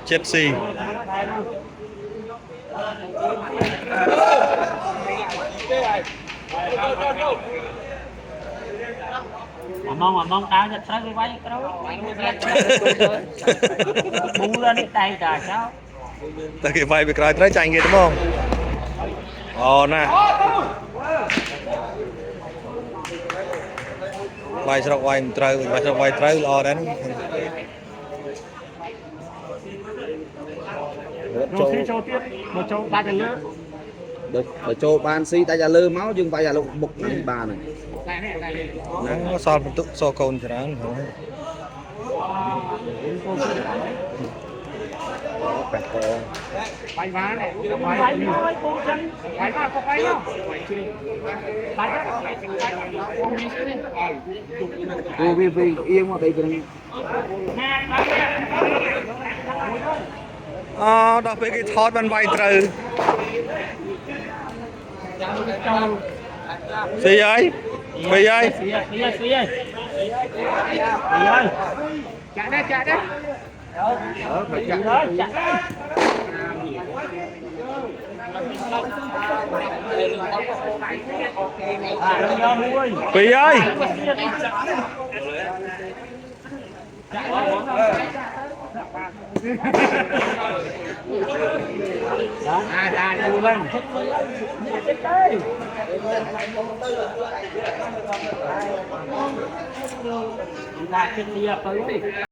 Chelsea mong đá cho tới cái váy bù ra đi tay cả sao ta cái vai bị cài trái chạy nghe đúng không nè vai sọc vai trời lo đấy một châu ba trăm lứa được cho ban si tay già lơ máu nhưng tay già lục bục này bà này nó so một tức so côn cho nó bay vá này bay thôi cô chân bay vào có bay không cô vì yên mà đây cái đó phải cái thót ban vai trời gì vậy vì vậy chạy đây chạy đây vì ơi là